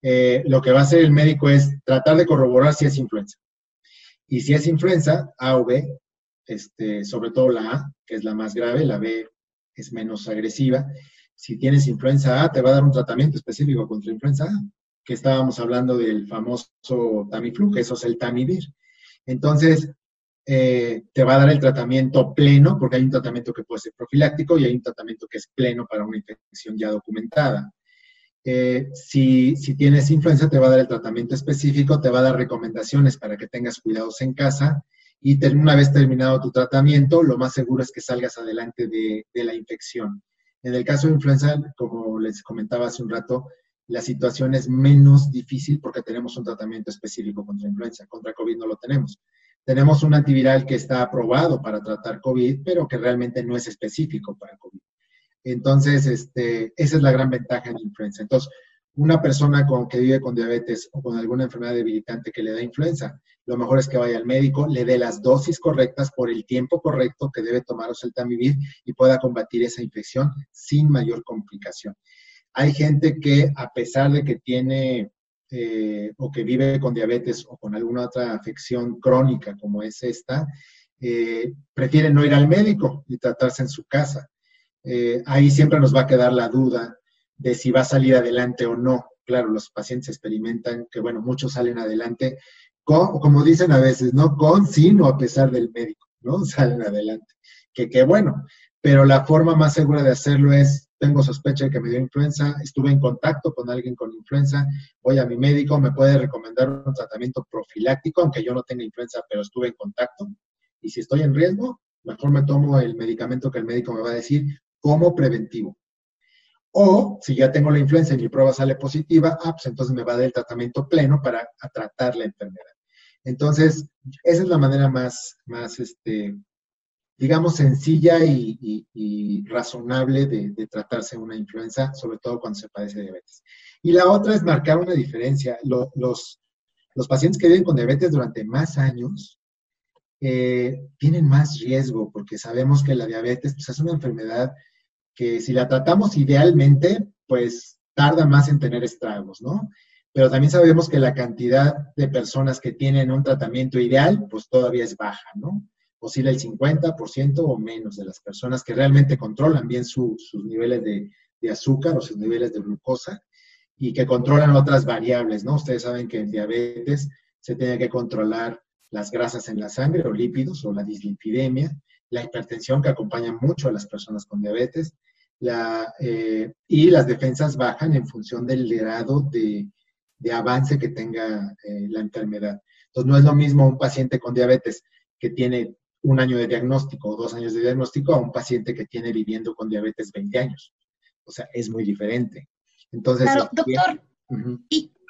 Lo que va a hacer el médico es tratar de corroborar si es influenza. Y si es influenza, A o B, sobre todo la A, que es la más grave, la B es menos agresiva, Si tienes influenza A, te va a dar un tratamiento específico contra influenza A, que estábamos hablando del famoso Tamiflu, que eso es el Tamivir. Entonces, te va a dar el tratamiento pleno, porque hay un tratamiento que puede ser profiláctico y hay un tratamiento que es pleno para una infección ya documentada. Si tienes influenza, te va a dar el tratamiento específico, te va a dar recomendaciones para que tengas cuidados en casa y una vez terminado tu tratamiento, lo más seguro es que salgas adelante de la infección. En el caso de influenza, como les comentaba hace un rato, la situación es menos difícil porque tenemos un tratamiento específico contra influenza. Contra COVID no lo tenemos. Tenemos un antiviral que está aprobado para tratar COVID, pero que realmente no es específico para COVID. Entonces, esa es la gran ventaja en la influenza. Entonces, una persona que vive con diabetes o con alguna enfermedad debilitante que le da influenza, lo mejor es que vaya al médico, le dé las dosis correctas por el tiempo correcto que debe tomar oseltamivir y pueda combatir esa infección sin mayor complicación. Hay gente que, a pesar de que tiene o que vive con diabetes o con alguna otra afección crónica como es esta, prefiere no ir al médico y tratarse en su casa. Ahí siempre nos va a quedar la duda de si va a salir adelante o no. Claro, los pacientes experimentan que, bueno, muchos salen adelante, como dicen a veces, ¿no? Sin o a pesar del médico, ¿no? Salen adelante. Que bueno, pero la forma más segura de hacerlo es, tengo sospecha de que me dio influenza, estuve en contacto con alguien con influenza, voy a mi médico, me puede recomendar un tratamiento profiláctico, aunque yo no tenga influenza, pero estuve en contacto, y si estoy en riesgo, mejor me tomo el medicamento que el médico me va a decir como preventivo. O, si ya tengo la influenza y mi prueba sale positiva, pues entonces me va a dar el tratamiento pleno para tratar la enfermedad. Entonces, esa es la manera más digamos, sencilla y razonable de tratarse una influenza, sobre todo cuando se padece diabetes. Y la otra es marcar una diferencia. Los pacientes que viven con diabetes durante más años tienen más riesgo, porque sabemos que la diabetes pues, es una enfermedad que si la tratamos idealmente, pues tarda más en tener estragos, ¿no? Pero también sabemos que la cantidad de personas que tienen un tratamiento ideal, pues todavía es baja, ¿no? Oscila el 50% o menos de las personas que realmente controlan bien sus niveles de azúcar o sus niveles de glucosa y que controlan otras variables, ¿no? Ustedes saben que en diabetes se tiene que controlar las grasas en la sangre o lípidos o la dislipidemia, la hipertensión que acompaña mucho a las personas con diabetes y las defensas bajan en función del grado de avance que tenga la enfermedad. Entonces no es lo mismo un paciente con diabetes que tiene 1 año de diagnóstico o 2 años de diagnóstico a un paciente que tiene viviendo con diabetes 20 años. O sea, es muy diferente. Entonces, claro, doctor,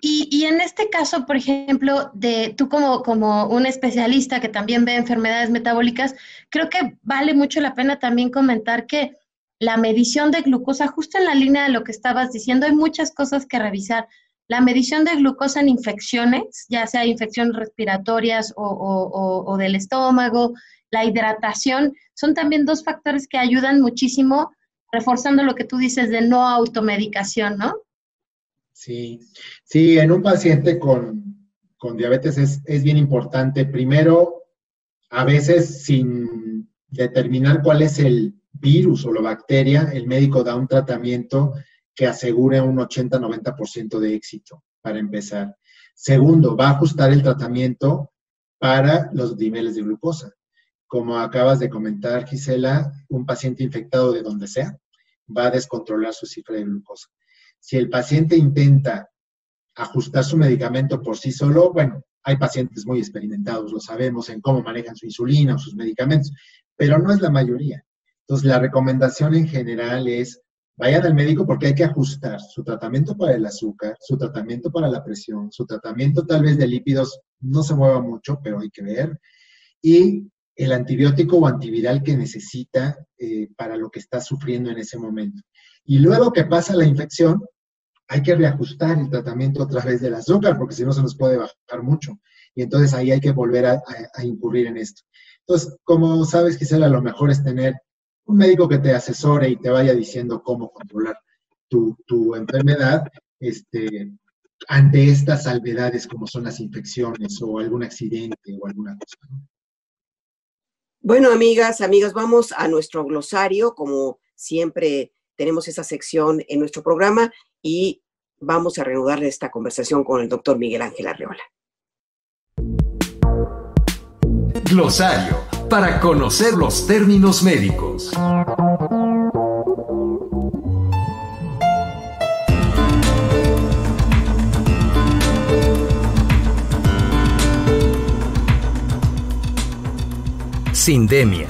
y en este caso, por ejemplo, tú como un especialista que también ve enfermedades metabólicas, creo que vale mucho la pena también comentar que la medición de glucosa, justo en la línea de lo que estabas diciendo, hay muchas cosas que revisar. La medición de glucosa en infecciones, ya sea infecciones respiratorias o del estómago, la hidratación, son también 2 factores que ayudan muchísimo, reforzando lo que tú dices de no automedicación, ¿no? Sí, en un paciente con diabetes es bien importante, primero, a veces sin determinar cuál es el virus o la bacteria, el médico da un tratamiento que asegure un 80-90% de éxito para empezar. Segundo, va a ajustar el tratamiento para los niveles de glucosa. Como acabas de comentar, Gisela, un paciente infectado de donde sea va a descontrolar su cifra de glucosa. Si el paciente intenta ajustar su medicamento por sí solo, bueno, hay pacientes muy experimentados, lo sabemos, en cómo manejan su insulina o sus medicamentos, pero no es la mayoría. Entonces, la recomendación en general es, vayan al médico porque hay que ajustar su tratamiento para el azúcar, su tratamiento para la presión, su tratamiento tal vez de lípidos, no se mueva mucho, pero hay que ver, y el antibiótico o antiviral que necesita para lo que está sufriendo en ese momento. Y luego que pasa la infección, hay que reajustar el tratamiento a través del azúcar, porque si no se nos puede bajar mucho. Y entonces ahí hay que volver a incurrir en esto. Entonces, como sabes, Gisela, lo mejor es tener un médico que te asesore y te vaya diciendo cómo controlar tu enfermedad ante estas salvedades como son las infecciones o algún accidente o alguna cosa, ¿no? Bueno, amigas, amigos, vamos a nuestro glosario, como siempre tenemos esa sección en nuestro programa y vamos a reanudar esta conversación con el doctor Miguel Ángel Arreola. Glosario, para conocer los términos médicos. Sindemia.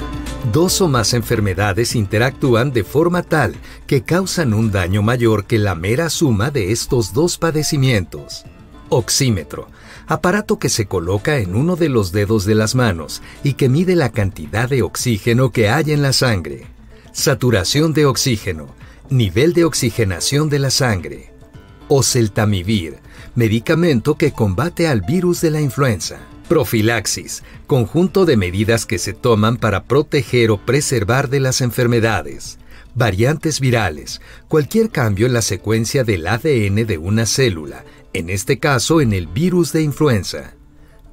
Dos o más enfermedades interactúan de forma tal que causan un daño mayor que la mera suma de estos dos padecimientos. Oxímetro. Aparato que se coloca en uno de los dedos de las manos y que mide la cantidad de oxígeno que hay en la sangre. Saturación de oxígeno. Nivel de oxigenación de la sangre. Oseltamivir. Medicamento que combate al virus de la influenza. Profilaxis, conjunto de medidas que se toman para proteger o preservar de las enfermedades. Variantes virales, cualquier cambio en la secuencia del ADN de una célula, en este caso en el virus de influenza.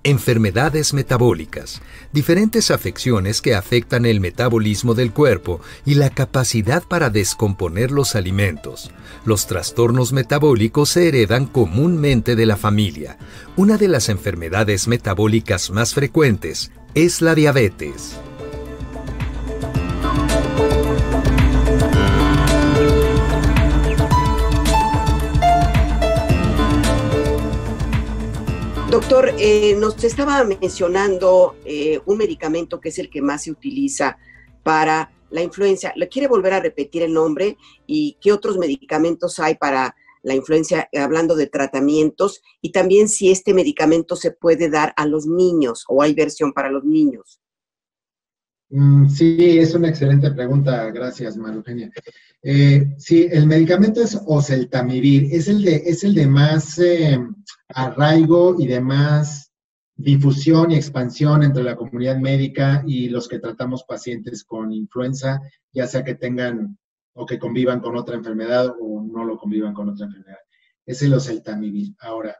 Enfermedades metabólicas, diferentes afecciones que afectan el metabolismo del cuerpo y la capacidad para descomponer los alimentos. Los trastornos metabólicos se heredan comúnmente de la familia. Una de las enfermedades metabólicas más frecuentes es la diabetes. Doctor, nos estaba mencionando un medicamento que es el que más se utiliza para la influenza. ¿Le quiere volver a repetir el nombre? ¿Y qué otros medicamentos hay para la influenza, hablando de tratamientos? Y también si este medicamento se puede dar a los niños o hay versión para los niños. Sí, es una excelente pregunta. Gracias, María Eugenia. Sí, el medicamento es oseltamivir. Es el de más arraigo y de más difusión y expansión entre la comunidad médica y los que tratamos pacientes con influenza, ya sea que tengan o que convivan con otra enfermedad o no lo convivan con otra enfermedad. Es el oseltamivir. Ahora,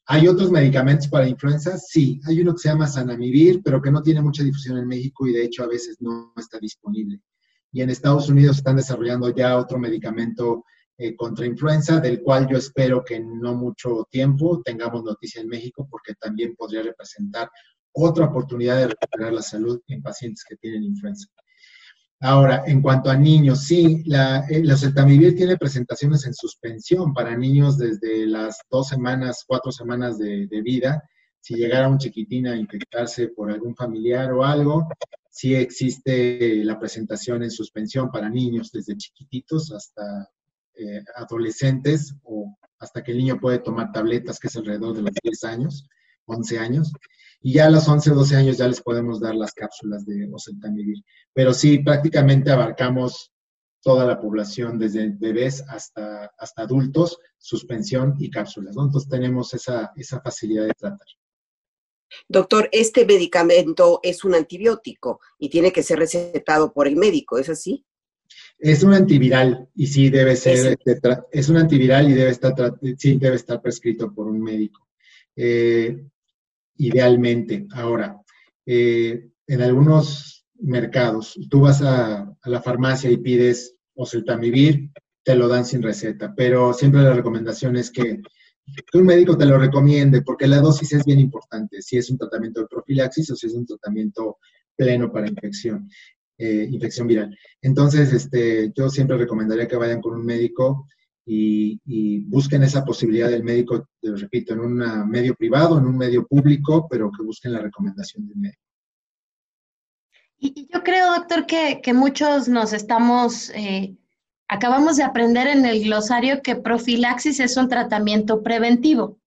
¿hay otros medicamentos para influenza? Sí, hay uno que se llama Zanamivir, pero que no tiene mucha difusión en México y de hecho a veces no está disponible. Y en Estados Unidos están desarrollando ya otro medicamento contra influenza, del cual yo espero que en no mucho tiempo tengamos noticia en México, porque también podría representar otra oportunidad de recuperar la salud en pacientes que tienen influenza. Ahora, en cuanto a niños, sí, el oseltamivir tiene presentaciones en suspensión para niños desde las 2 semanas, 4 semanas de vida. Si llegara un chiquitín a infectarse por algún familiar o algo, sí existe la presentación en suspensión para niños desde chiquititos hasta adolescentes o hasta que el niño puede tomar tabletas, que es alrededor de los 10 años, 11 años. Y ya a los 11, 12 años ya les podemos dar las cápsulas de oseltamivir. Pero sí, prácticamente abarcamos toda la población, desde bebés hasta adultos, suspensión y cápsulas, ¿no? Entonces tenemos esa facilidad de tratar. Doctor, este medicamento es un antibiótico y tiene que ser recetado por el médico, ¿es así? Es un antiviral y sí debe ser, es un antiviral y debe estar prescrito por un médico. Idealmente. Ahora, en algunos mercados, tú vas a la farmacia y pides oseltamivir, te lo dan sin receta, pero siempre la recomendación es que un médico te lo recomiende, porque la dosis es bien importante, si es un tratamiento de profilaxis o si es un tratamiento pleno para infección viral. Entonces, yo siempre recomendaría que vayan con un médico y busquen esa posibilidad del médico, te repito, en un medio privado, en un medio público, pero que busquen la recomendación del médico. Y yo creo, doctor, que muchos nos estamos, acabamos de aprender en el glosario que profilaxis es un tratamiento preventivo.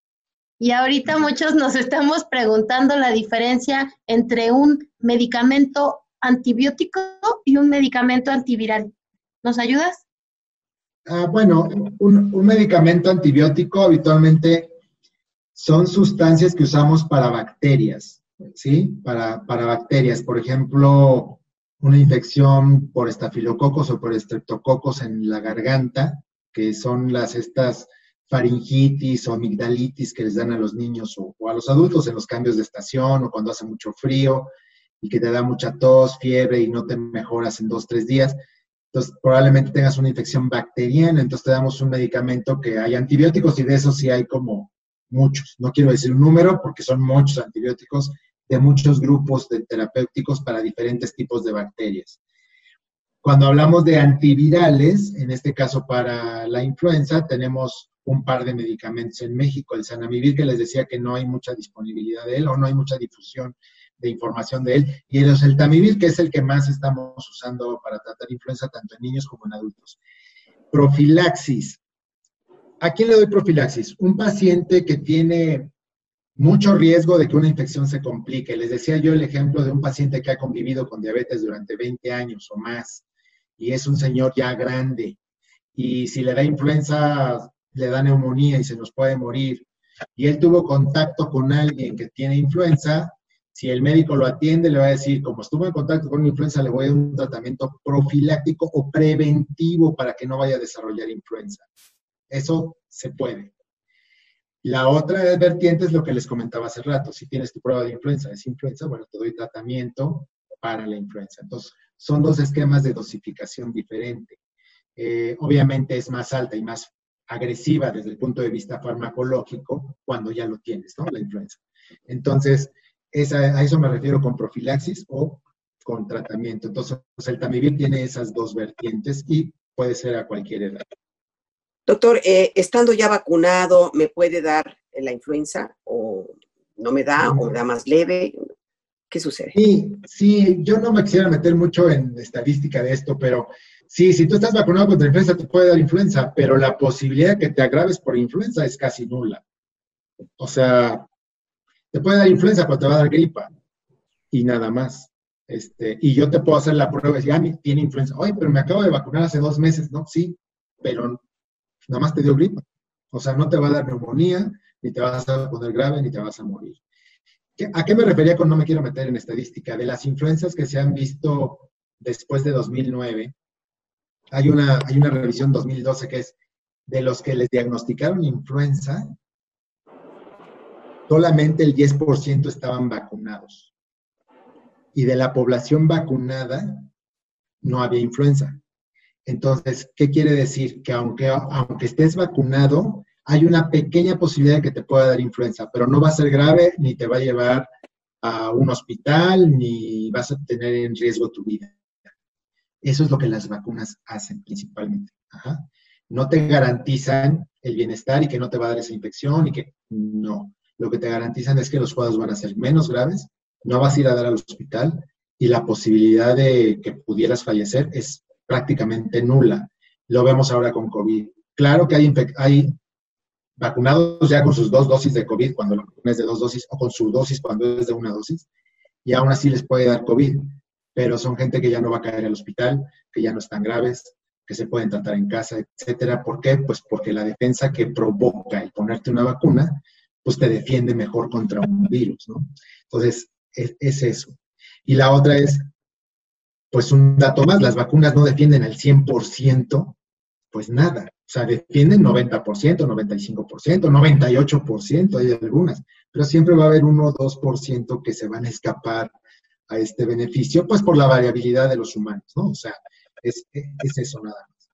Y ahorita muchos nos estamos preguntando la diferencia entre un medicamento antibiótico y un medicamento antiviral. ¿Nos ayudas? Bueno, un medicamento antibiótico habitualmente son sustancias que usamos para bacterias, ¿sí? Para bacterias, por ejemplo, una infección por estafilococos o por estreptococos en la garganta, que son estas faringitis o amigdalitis que les dan a los niños o a los adultos en los cambios de estación o cuando hace mucho frío y que te da mucha tos, fiebre y no te mejoras en 2 o 3 días. Entonces, probablemente tengas una infección bacteriana, entonces te damos un medicamento que hay antibióticos y de esos sí hay como muchos. No quiero decir un número porque son muchos antibióticos de muchos grupos de terapéuticos para diferentes tipos de bacterias. Cuando hablamos de antivirales, en este caso para la influenza, tenemos un par de medicamentos en México, el Zanamivir, que les decía que no hay mucha disponibilidad de él o no hay mucha difusión de información de él, y el Oseltamivir, que es el que más estamos usando para tratar influenza tanto en niños como en adultos. Profilaxis. ¿A quién le doy profilaxis? Un paciente que tiene mucho riesgo de que una infección se complique. Les decía yo el ejemplo de un paciente que ha convivido con diabetes durante 20 años o más, y es un señor ya grande, y si le da influenza, le da neumonía y se nos puede morir, y él tuvo contacto con alguien que tiene influenza, si el médico lo atiende, le va a decir, como estuvo en contacto con una influenza, le voy a dar un tratamiento profiláctico o preventivo para que no vaya a desarrollar influenza. Eso se puede. La otra vertiente es lo que les comentaba hace rato. Si tienes tu prueba de influenza, es influenza, bueno, te doy tratamiento para la influenza. Entonces, son dos esquemas de dosificación diferente. Obviamente es más alta y más agresiva desde el punto de vista farmacológico cuando ya lo tienes, ¿no? La influenza. Entonces, a eso me refiero con profilaxis o con tratamiento. Entonces, el Tamivir tiene esas dos vertientes y puede ser a cualquier edad. Doctor, estando ya vacunado, ¿me puede dar la influenza o no me da o me da más leve? ¿Qué sucede? Sí, yo no me quisiera meter mucho en estadística de esto, pero sí, si tú estás vacunado contra influenza, te puede dar influenza, pero la posibilidad de que te agraves por influenza es casi nula. O sea, te puede dar influenza, pero te va a dar gripa y nada más. Y yo te puedo hacer la prueba y decir, tiene influenza. Oye, pero me acabo de vacunar hace 2 meses, ¿no? Sí, pero nada más te dio gripa. O sea, no te va a dar neumonía, ni te vas a poner grave, ni te vas a morir. ¿A qué me refería con no me quiero meter en estadística? De las influencias que se han visto después de 2009, hay una revisión 2012 que es de los que les diagnosticaron influenza, solamente el 10% estaban vacunados. Y de la población vacunada, no había influenza. Entonces, ¿qué quiere decir? Que aunque estés vacunado, hay una pequeña posibilidad de que te pueda dar influenza, pero no va a ser grave, ni te va a llevar a un hospital, ni vas a tener en riesgo tu vida. Eso es lo que las vacunas hacen principalmente. Ajá. No te garantizan el bienestar y que no te va a dar esa infección y que no. Lo que te garantizan es que los cuadros van a ser menos graves, no vas a ir a dar al hospital y la posibilidad de que pudieras fallecer es prácticamente nula. Lo vemos ahora con COVID. Claro que hay vacunados ya con sus 2 dosis de COVID cuando la vacuna es de 2 dosis o con su dosis cuando es de 1 dosis y aún así les puede dar COVID, pero son gente que ya no va a caer al hospital, que ya no están graves, que se pueden tratar en casa, etcétera. ¿Por qué? Pues porque la defensa que provoca el ponerte una vacuna, pues te defiende mejor contra un virus, ¿no? Entonces, es eso. Y la otra es, pues un dato más, las vacunas no defienden al 100%, pues nada. O sea, defienden 90%, 95%, 98%, hay algunas, pero siempre va a haber 1 o 2% que se van a escapar a este beneficio, pues por la variabilidad de los humanos, ¿no? O sea, es eso nada más.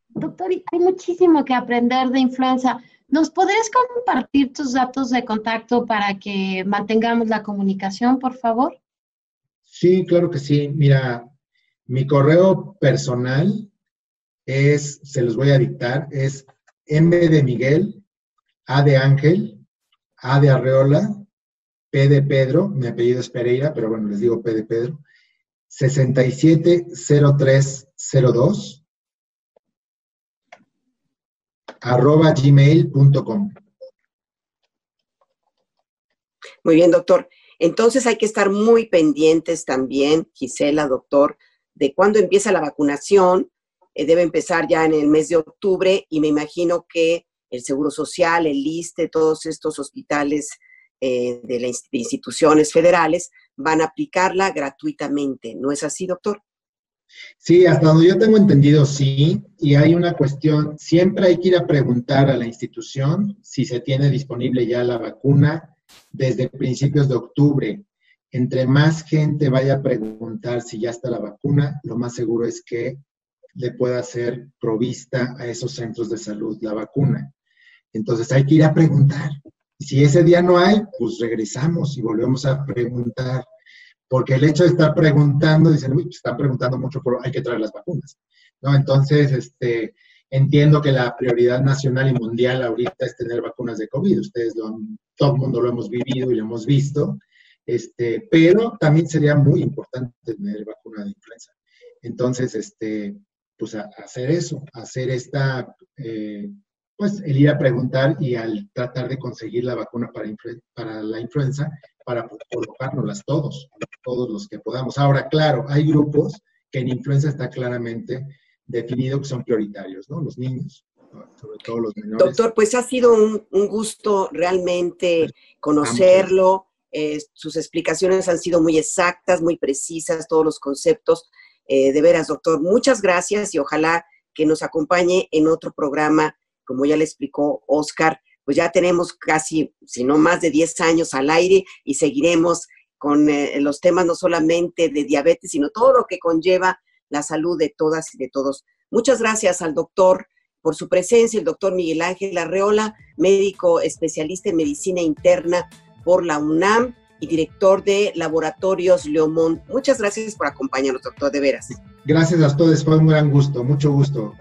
Doctor, hay muchísimo que aprender de influenza. ¿Nos podrías compartir tus datos de contacto para que mantengamos la comunicación, por favor? Sí, claro que sí. Mira, mi correo personal se los voy a dictar, es M de Miguel, A de Ángel, A de Arreola, P de Pedro, mi apellido es Pereira, pero bueno, les digo P de Pedro, 670302 @gmail.com. Muy bien, doctor. Entonces hay que estar muy pendientes también, Gisela, doctor, de cuándo empieza la vacunación. Debe empezar ya en el mes de octubre y me imagino que el Seguro Social, el ISSSTE, todos estos hospitales de instituciones federales van a aplicarla gratuitamente. ¿No es así, doctor? Sí, hasta donde yo tengo entendido, sí, y hay una cuestión, siempre hay que ir a preguntar a la institución si se tiene disponible ya la vacuna desde principios de octubre. entre más gente vaya a preguntar si ya está la vacuna, lo más seguro es que le pueda ser provista a esos centros de salud la vacuna. Entonces hay que ir a preguntar. Y si ese día no hay, pues regresamos y volvemos a preguntar. Porque el hecho de estar preguntando, dicen, uy, están preguntando mucho, pero hay que traer las vacunas, ¿no? Entonces, entiendo que la prioridad nacional y mundial ahorita es tener vacunas de COVID. Todo el mundo lo hemos vivido y lo hemos visto. Pero también sería muy importante tener vacuna de influenza. Entonces, pues hacer eso, hacer pues el ir a preguntar y al tratar de conseguir la vacuna para la influenza, para colocárnoslas todos los que podamos. Ahora, claro, hay grupos que en influenza está claramente definido que son prioritarios, ¿no? Los niños, ¿no? Sobre todo los menores. Doctor, pues ha sido un gusto realmente conocerlo. Sus explicaciones han sido muy exactas, muy precisas, todos los conceptos. De veras, doctor, muchas gracias y ojalá que nos acompañe en otro programa. Como ya le explicó Oscar, pues ya tenemos casi, si no más de 10 años al aire y seguiremos con los temas no solamente de diabetes, sino todo lo que conlleva la salud de todas y de todos. Muchas gracias al doctor por su presencia, el doctor Miguel Ángel Arreola, médico especialista en medicina interna por la UNAM y director de Laboratorios Leomont. Muchas gracias por acompañarnos, doctor, de veras. Gracias a todos, fue un gran gusto, mucho gusto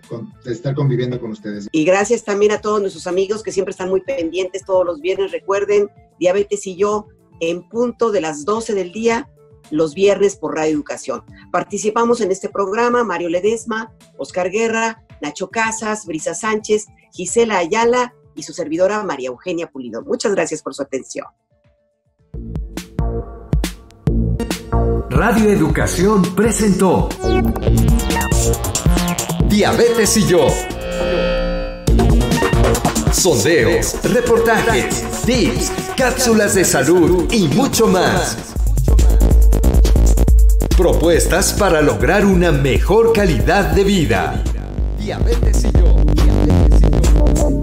de estar conviviendo con ustedes. Y gracias también a todos nuestros amigos que siempre están muy pendientes todos los viernes. Recuerden, Diabetes y yo, en punto de las 12 del día, los viernes por Radio Educación. Participamos en este programa Mario Ledesma, Oscar Guerra, Nacho Casas, Brisa Sánchez, Gisela Ayala y su servidora María Eugenia Pulido. Muchas gracias por su atención. Radio Educación presentó Diabetes y yo. Sondeos, reportajes, tips, cápsulas de salud y mucho más. Propuestas para lograr una mejor calidad de vida. Diabetes y yo.